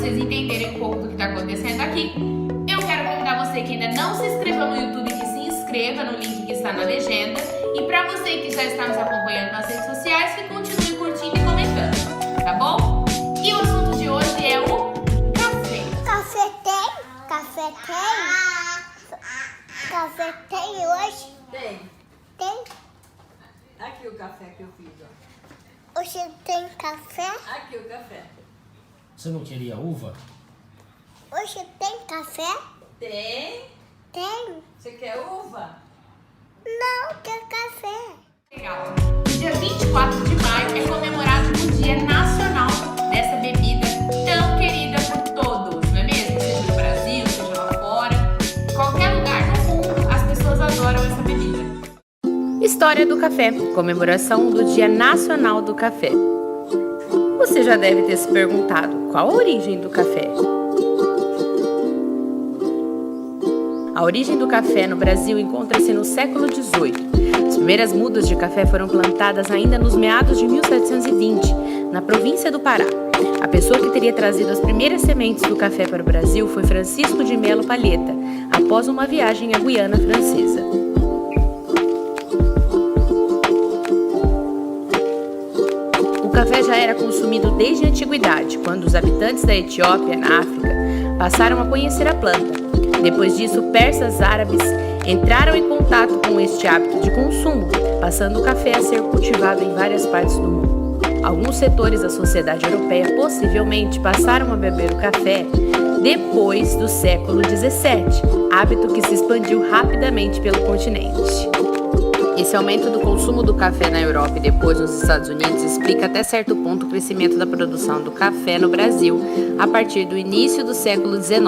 vocês entenderem um pouco do que está acontecendo aqui, eu quero convidar você que ainda não se inscreveu no YouTube que se inscreva no link que está na legenda. E para você que já está nos acompanhando nas redes sociais, que continue curtindo e comentando, tá bom? E o assunto de hoje é o café. Café tem? Café tem? Café tem hoje? Tem. Tem? Aqui o café que eu fiz, ó. Hoje tem café? Aqui o café. Você não queria uva? Hoje tem café? Tem? Tem? Você quer uva? Não, tem café. Legal. Dia 24 de maio é comemorado o Dia Nacional dessa bebida tão querida por todos, não é mesmo? Seja no Brasil, seja lá fora, em qualquer lugar do mundo, as pessoas adoram essa bebida. História do café, comemoração do Dia Nacional do Café. Você já deve ter se perguntado qual a origem do café. A origem do café no Brasil encontra-se no século XVIII. As primeiras mudas de café foram plantadas ainda nos meados de 1720, na província do Pará. A pessoa que teria trazido as primeiras sementes do café para o Brasil foi Francisco de Melo Palheta, após uma viagem à Guiana Francesa. O café já era consumido desde a antiguidade, quando os habitantes da Etiópia, na África, passaram a conhecer a planta. Depois disso, persas árabes entraram em contato com este hábito de consumo, passando o café a ser cultivado em várias partes do mundo. Alguns setores da sociedade europeia possivelmente passaram a beber o café depois do século XVII, hábito que se expandiu rapidamente pelo continente. Esse aumento do consumo do café na Europa e depois nos Estados Unidos explica até certo ponto o crescimento da produção do café no Brasil a partir do início do século XIX,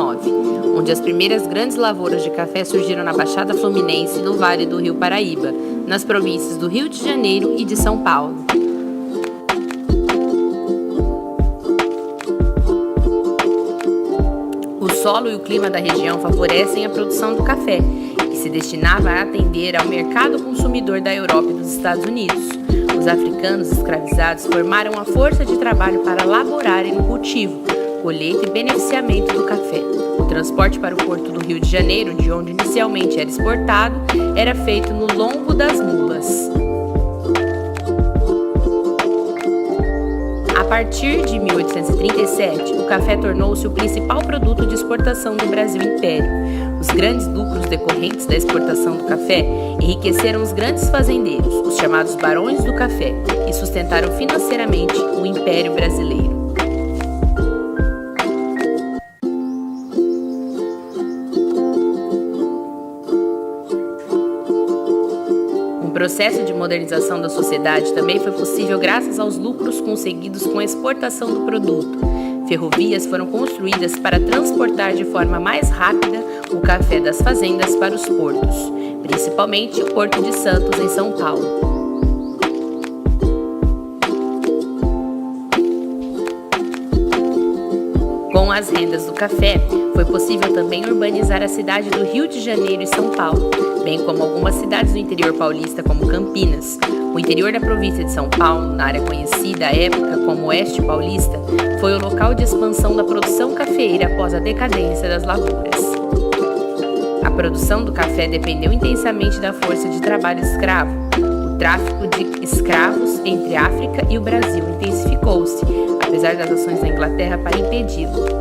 onde as primeiras grandes lavouras de café surgiram na Baixada Fluminense e no Vale do Rio Paraíba, nas províncias do Rio de Janeiro e de São Paulo. O solo e o clima da região favorecem a produção do café, que se destinava a atender ao mercado consumidor da Europa e dos Estados Unidos. Os africanos escravizados formaram a força de trabalho para laborarem no cultivo, colheita e beneficiamento do café. O transporte para o porto do Rio de Janeiro, de onde inicialmente era exportado, era feito no lombo das mulas. A partir de 1837, o café tornou-se o principal produto de exportação do Brasil Império. Os grandes lucros decorrentes da exportação do café enriqueceram os grandes fazendeiros, os chamados barões do café, e sustentaram financeiramente o Império Brasileiro. O processo de modernização da sociedade também foi possível graças aos lucros conseguidos com a exportação do produto. Ferrovias foram construídas para transportar de forma mais rápida o café das fazendas para os portos, principalmente o Porto de Santos, em São Paulo. Com as rendas do café, foi possível também urbanizar a cidade do Rio de Janeiro e São Paulo, bem como algumas cidades do interior paulista, como Campinas. O interior da província de São Paulo, na área conhecida à época como Oeste Paulista, foi o local de expansão da produção cafeeira após a decadência das lavouras. A produção do café dependeu intensamente da força de trabalho escravo. O tráfico de escravos entre a África e o Brasil intensificou-se, apesar das ações da Inglaterra para impedi-lo.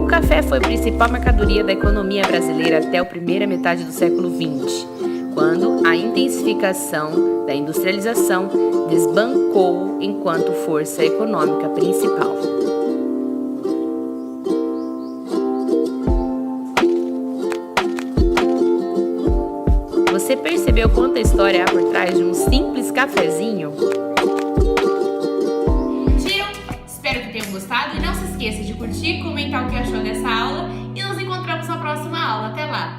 O café foi a principal mercadoria da economia brasileira até a primeira metade do século XX, quando a intensificação da industrialização desbancou-o enquanto força econômica principal. Você percebeu quanta história há por trás de um simples cafezinho? Espero que tenham gostado e não se esqueça de curtir, comentar o que achou dessa aula e nos encontramos na próxima aula. Até lá!